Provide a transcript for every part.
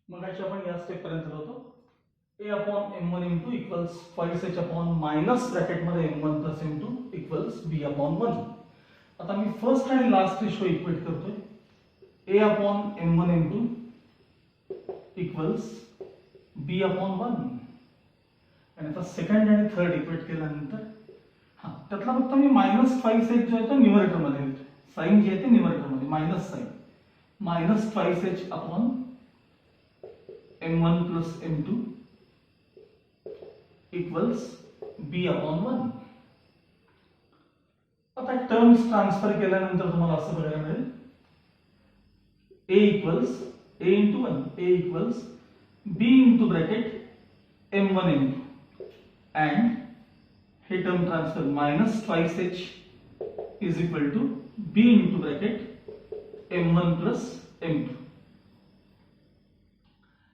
मगाशी आपण या स्टेप पर्यंत होतो. a upon m1 into equals 5h upon minus bracket मध्ये m1 plus m2 equals b upon 1. आता मी फर्स्ट आणि लास्ट रेशो इक्वेट करतोय. a upon m1 m2 equals b upon 1. आणि आता सेकंड आणि थर्ड इक्वेट केल्यानंतर त्यातला फक्त मी -5h जो आहे तो न्यूमरेटर मध्ये लिहितो. साइन जे आहे ते न्यूमरेटर मध्ये minus sign -5h upon m1 plus m2 equals b upon 1. आता टर्म्स ट्रान्सफर केल्यानंतर तुम्हाला असं बघायला मिळेल a equals a into 1, a equals b into bracket m1 m2 and हे term transfer -5h is equal to b into bracket m1 plus m2.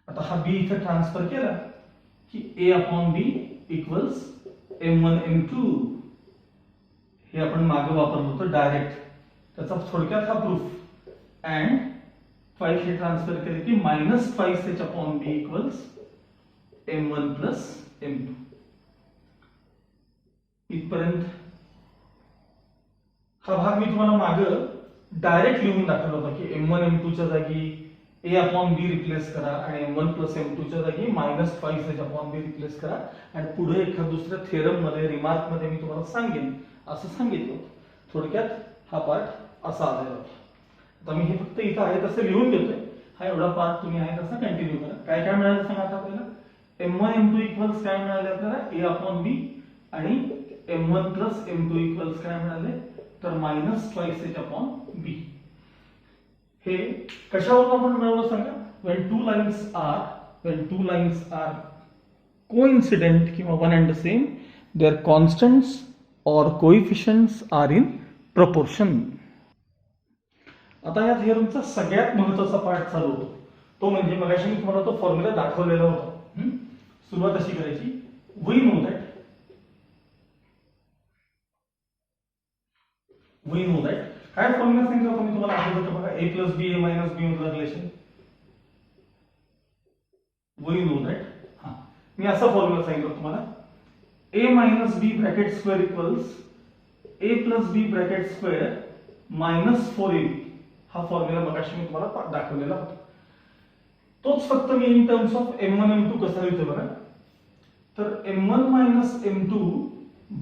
आता हा b इथे ट्रान्सफर केला की a upon b equals m1 m2. हे आपण मागे वापरलं होतं डायरेक्ट, त्याचा थोडक्यात हा प्रूफ. अँड 5 हे ट्रान्सफर केले की -5h upon b equals m1 plus m2. इथपर्यंत हा भाग मी तुम्हाला मागे डायरेक्ट लिहून दाखवला होता की m1 m2 च्या जागी a upon b रिप्लेस करा आणि m1 plus m2 च्या जागी -5h upon b रिप्लेस करा आणि पुढे एखाद्या दुसऱ्या थेरम मध्ये रिमार्क मध्ये मी तुम्हाला सांगेन असं सांगितलं होतं. थोडक्यात हा पार्ट असा आलेला होता. आता मी हे फक्त इथं आहे तसं लिहून देतोय. हा एवढा पार्ट तुम्ही आहे तसा कंटिन्यू करा. काय काय मिळालं सांगा आता आपल्याला. m1 m2 इक्वल्स काय मिळाले आपल्याला a upon b आणि m1 plus m2 इक्वल्स काय मिळाले तर -5h upon b. हे कशावरून आपण मिळवलं सांगा. when two lines are coincident किंवा one and the same, their constants or coefficients are in proportion. आता या थिअरमचा सगळ्यात महत्त्वाचा पार्ट चालू होतो तो म्हणजे मगाशी मी तुम्हाला तो फॉर्म्युला दाखवलेला होता. सुरुवात अशी करायची. we know that काय फॉर्म्युला सांगितलं होता मी तुम्हाला आठवत होतं बघा. a plus b a minus b मधलं रिलेशन. we know that मी असा फॉर्म्युला सांगितलं तुम्हाला. a minus b bracket square equals a plus b bracket square minus 4ab. हा फॉर्म्युला मगाशी मी तुम्हाला दाखवलेला होता. तोच फक्त मी in terms of m1 m2 कसा लिहितो बघा. तर m1 minus m2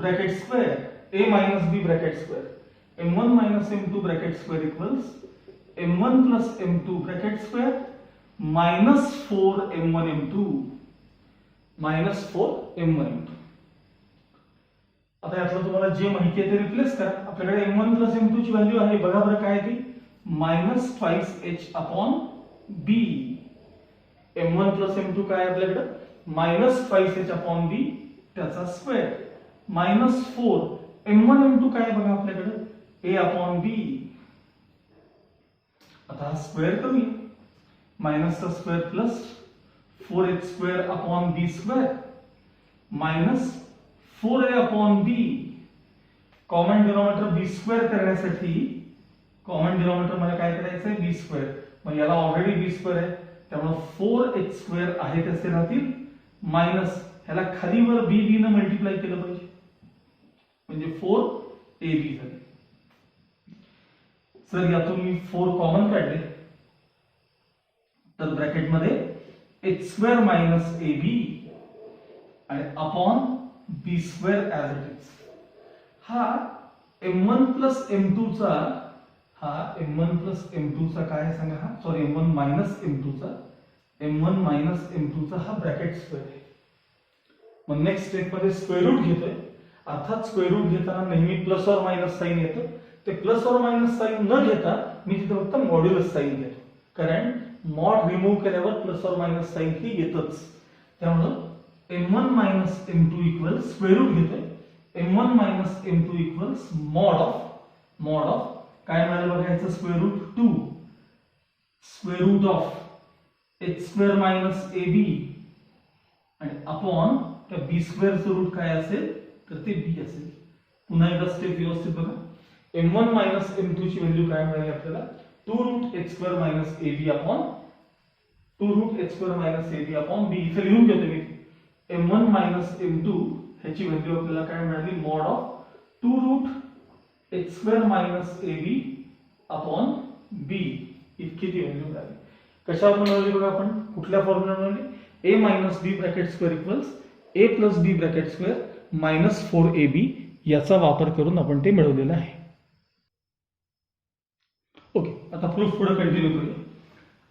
bracket square a minus b bracket square m1 minus m2 bracket square equals m1 plus m2 bracket square minus 4 m1 m2 minus 4 m1 m2. आता यातलं तुम्हाला जे माहिती आहे ते रिप्लेस करा. आपल्याकडे m1 plus m2 ची व्हॅल्यू आहे बघा बरं काय ती -5h upon b. m1 plus m2 काय आपल्याकडे -5h upon b त्याचा स्क्वेअर -4 m1 m2 काय बघा आपल्याकडे a upon b. आता हा स्क्वेअर करूया. मायनस चा square plus 4h square upon b square minus 4a upon b. Common denominator b square करण्यासाठी कॉमन डिनॉमिनेटर मध्ये काय करायचं आहे b स्क्वेअर. मग याला ऑलरेडी b स्क्वेअर आहे त्यामुळे 4h स्क्वेअर आहे तसे राहतील मायनस ह्याला खाली वर b b ने मल्टिप्लाय केलं पाहिजे म्हणजे 4ab झाले. सर यातून मी 4 कॉमन काढले तर ब्रॅकेट मध्ये h स्क्वेअर मायनस ab आणि upon b square as it is. हा m1 प्लस m2 चा काय सांगा हा सॉरी m1 मायनस m2 चा हा ब्रॅकेट स्क्वेअर आहे. मग नेक्स्ट स्टेप मध्ये स्क्वेअर रूट घेतोय. अर्थात स्क्वेअर रूट घेताना नेहमी प्लस और मायनस साइन येतं. ते प्लस और मायनस साइन न घेता मी तिथे फक्त मॉड्युलस साइन घेतो कारण मॉड रिमूव्ह केल्यावर प्लस और मायनस साइन ही येतच. त्यामुळे m1 minus m2 equals square route घेतोय. m1 minus m2 equals mod of काय मिळालं बघायचं square root 2 square root of h square minus ab आणि अपॉन त्या b स्क्वेअरचं रूट काय असेल तर ते b असेल. पुन्हा एकदा स्टेप व्यवस्थित बघा. m1 मायनस m2 ची व्हॅल्यू काय मिळाली आपल्याला 2 root h square minus ab upon 2 root h square minus ab upon b. इथे लिहून घेतो मी m1 मायनस m2 ह्याची व्हॅल्यू आपल्याला काय मिळाली mod of 2 root h square minus ab upon b इतकी ती व्हॅल्यू मिळाली. कशावर मिळवली बघा आपण, कुठल्या फॉर्म्युला मिळवली, a minus b bracket square equals a plus b bracket square minus 4ab याचा वापर करून आपण ते मिळवलेलं आहे. ओके, आता प्रूफ पुढे कंटिन्यू करूया.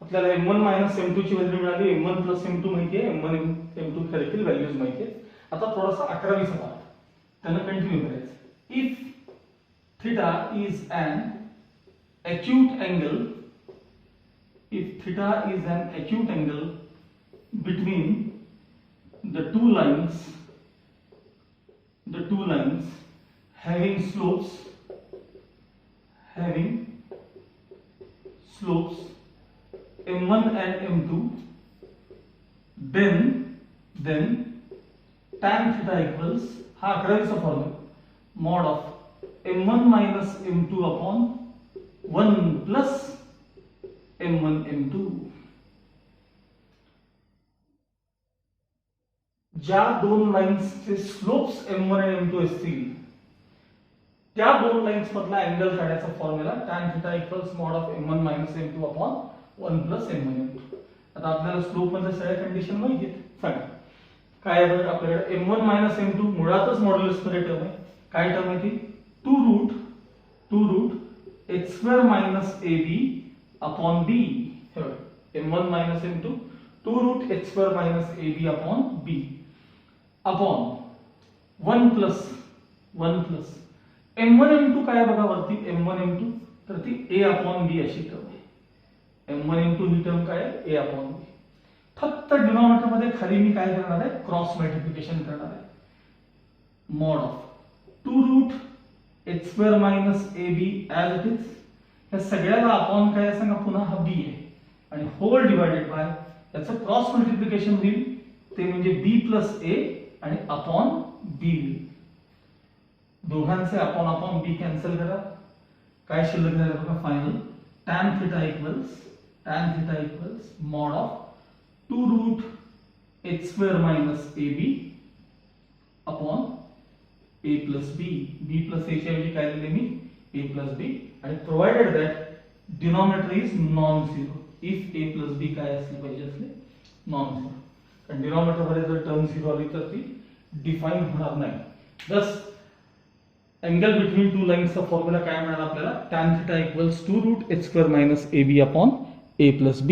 आपल्याला m1 मायनस m2 ची व्हॅल्यू मिळाली, m1 प्लस m2 माहिती आहे, m1 m2 च्या देखील व्हॅल्यूज माहिती आहेत. आता थोडासा 11वीचा पार्ट त्याला कंटिन्यू करायचं. If theta is an acute angle, if theta is an acute angle between the two lines having slopes m1 and m2, then tan theta equals, हा 11वीचा formula, mod of m1 minus m2 upon 1 plus m1 m2. ज्या दोन लाइन्सचे slopes m1 आणि m2 असतील त्या दोन lines मधला angle काढायचा formula tan θ equals mod of m1 minus m2 upon 1 plus m1 m2. आता आपल्याला स्लोप मध्ये सगळ्या कंडिशन माहिती आहेत. सांगा काय आहे बघा, आपल्याकडे m1 minus m2 मुळातच मॉड्युलस मध्ये टर्म आहे. काय टर्म आहे ती, 2 root h square minus ab upon b. m1 minus m2 2 root h square minus ab upon b upon 1 plus m1 m2 काय बघा वरती, m1 m2 तर ती a अपॉन b अशी टर्म आहे. m1 m2 ही टर्म काय आहे, a अपॉन b. फक्त डिनॉमिनेटर मध्ये खाली मी काय करणार आहे, क्रॉस मल्टिप्लिकेशन करणार आहे. Mod of 2 root h square minus ab as it is, या सगळ्याला अपॉन काय सांगा पुन्हा हा b आहे आणि होल डिवाइडेड बाय याचं क्रॉस मल्टिप्लिकेशन होईल ते म्हणजे b प्लस a आणि अपॉन b. दोघांचे अपॉन b कॅन्सल करा, काय शिल्लक राहिलं बघा final, tan θ equals mod of 2 root h square minus ab upon a plus b. b plus a च्या ऐवजी काय लिहिले मी a प्लस b आणि provided that denominator is non zero. If a plus b काय असले पाहिजे, असले नॉन झिरो. कारण डिनॉमिनेटर मध्ये जर टर्म झिरो आली तर ती डिफाइन होणार नाही. थस अँगल बिटवीन टू लाइन्सचा फॉर्म्युला काय मिळाला आपल्याला, tan θ equals 2 root h square minus ab upon a plus b.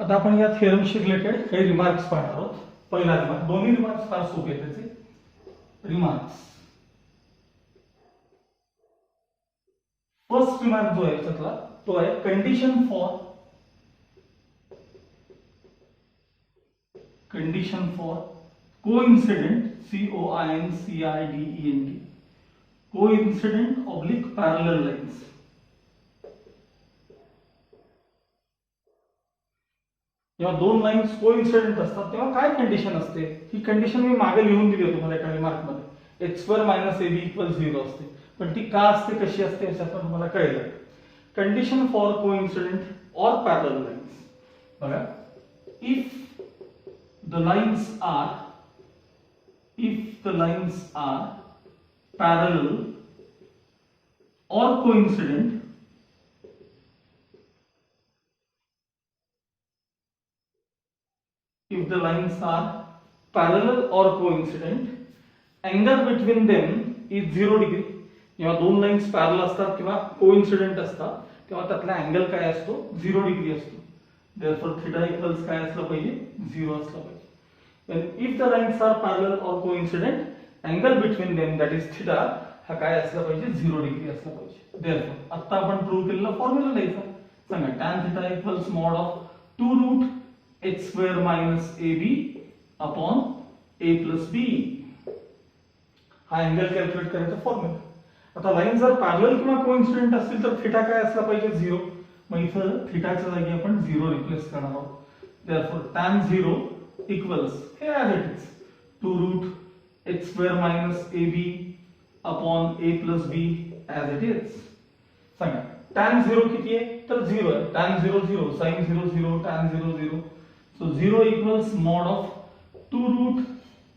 आता आपण या थेरमशी रिलेटेड काही रिमार्क्स पाहणार आहोत. पहिला रिमार्क, दोन्ही रिमार्क्स फार सोपे आहेत त्याचे रिमार्क्स. फर्स्ट रिमार्क जो आहे त्यातला तो आहे condition for coincident coincident coincident oblique parallel lines. जेव्हा दोन लाइन्स कोइन्सिडेंट असतात तेव्हा काय कंडिशन असते, ही कंडिशन मी मागे लिहून दिली होती तुम्हाला एका रिमार्क मध्ये, h square minus ab equals 0 असते. पण ती का असते, कशी असते याच्यातून तुम्हाला कळेल. Condition for coincident or parallel lines बघा, if the lines are parallel or coincident, if the lines are parallel or coincident, angle between them is 0 degree. जेव्हा दोन लाइन्स पॅरलल असतात किंवा कोइन्सिडेंट असतात तेव्हा त्यातला अँगल काय असतो, 0 डिग्री असतो. Therefore theta equals काय असलं पाहिजे, 0 असलं पाहिजे. And if the lines are parallel or coincident, angle between them that is theta हा काय असला पाहिजे, 0 डिग्री असला पाहिजे. Therefore आता आपण प्रूव्ह केलेला फॉर्म्युला लिहायचा. सांगा tan theta equals mod of 2 root h square minus ab upon a plus b. हा अँगल कॅल्क्युलेट करायचा फॉर्म्युला. आता लाईन जर पॅरलल किंवा कोइन्सिडेंट असतील तर थीटा काय असला पाहिजे, 0. मग इथं थीटाच्या जागी आपण 0 रिप्लेस करणार आहोत. Therefore tan 0 equals हे as it is 2 root h square minus ab upon a plus b as it is. सांगा tan 0 किती आहे तर 0 आहे. tan 0 0, sin 0 0, tan 0 0. So 0 equals mod of 2 root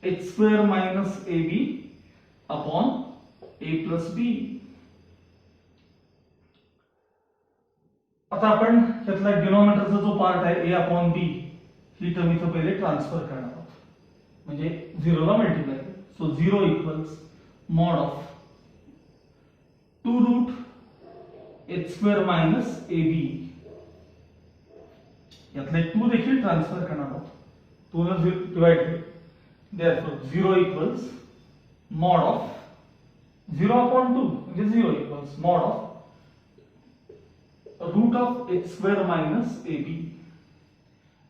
h square minus ab upon a plus b. आता आपण त्यातला डिनॉमिनेटरचा जो part आहे a upon b he term इथं पहिले ट्रान्सफर करणार आहोत, म्हणजे 0 ला multiply. So 0 equals mod of 2 root h square minus ab. यातले 2 देखील ट्रान्सफर करणार आहोत, 2 ने डिवाइड करू. therefore 0 equals mod of 0 upon 2 म्हणजे 0 equals mod of root of h square minus ab.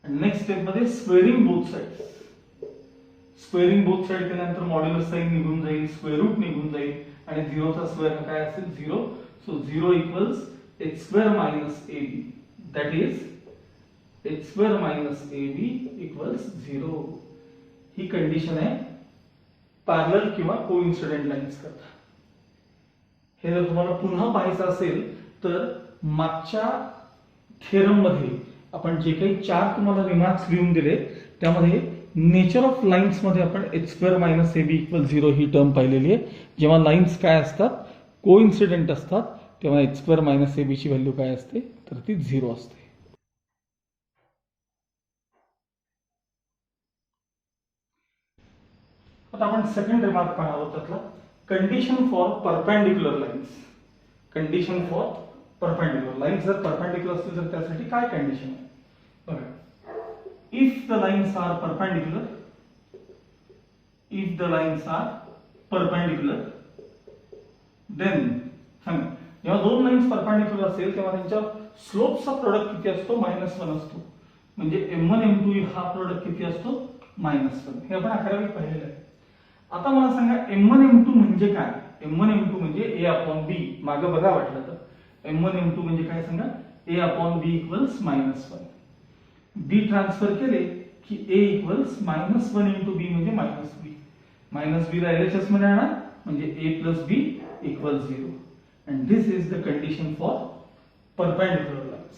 and next step मध्ये squaring both sides. Squaring both side केल्यानंतर modulus sign निघून जाईल, स्क्वेअर रूट निघून जाईल आणि 0 चा स्क्वेअर काय असेल 0. So 0 equals h square minus ab. that is h square minus ab equals 0. He condition आहे पॅरलल किंवा कोइन्सिडेंट लाईन्स करता. हे जर तुम्हाला पुन्हा पाहायचं असेल तर मागच्या थेरम मध्ये आपण जे काही 4 तुम्हाला रिमार्क्स लिहून दिले त्यामध्ये नेचर ऑफ लाईन्स मध्ये आपण h square minus ab equal 0 ही टर्म पाहिलेली आहे. जेव्हा लाईन्स काय असतात कोइन्सिडेंट असतात तेव्हा h स्क्वेअर मायनस ab ची व्हॅल्यू काय असते तर ती 0 असते. आता आपण सेकंड रिमार्क पाहणार आहोत त्यातला condition for perpendicular lines. Condition for perpendicular lines जर परपेंडिक्युलर असतील तर त्यासाठी काय कंडिशन आहे बघा. If the lines are perpendicular, if the lines are perpendicular then सांगा जेव्हा दोन लाईन्स परपेंडिक्युलर असेल तेव्हा त्यांच्या स्लोपचा प्रोडक्ट किती असतो -1 असतो. म्हणजे m1 m2 हा प्रोडक्ट किती असतो -1. हे आपण 11वीत पाहिलेलं आहे. आता मला सांगा m1 m2 म्हणजे काय. m1 m2 म्हणजे a upon b. मागे बघा वाटलं तर m1 m2 म्हणजे काय सांगा a upon b equals -1. b transfer केले की a equals -1 into b म्हणजे -b. b ला LHS मध्ये आणा म्हणजे a plus b equals 0. and this is the condition for perpendicular lines.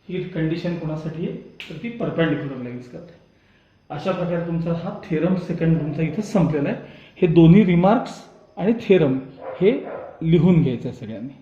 He condition कोणासाठी आहे तर ती परपेंडिक्युलर लाईन्स करते. अशा प्रकारे तुमचा हा थेरम सेकंड तुमचा इथे संपलेला आहे. हे दोन्ही रिमार्क्स आणि थेरम हे लिहून घ्यायचं आहे सगळ्यांनी.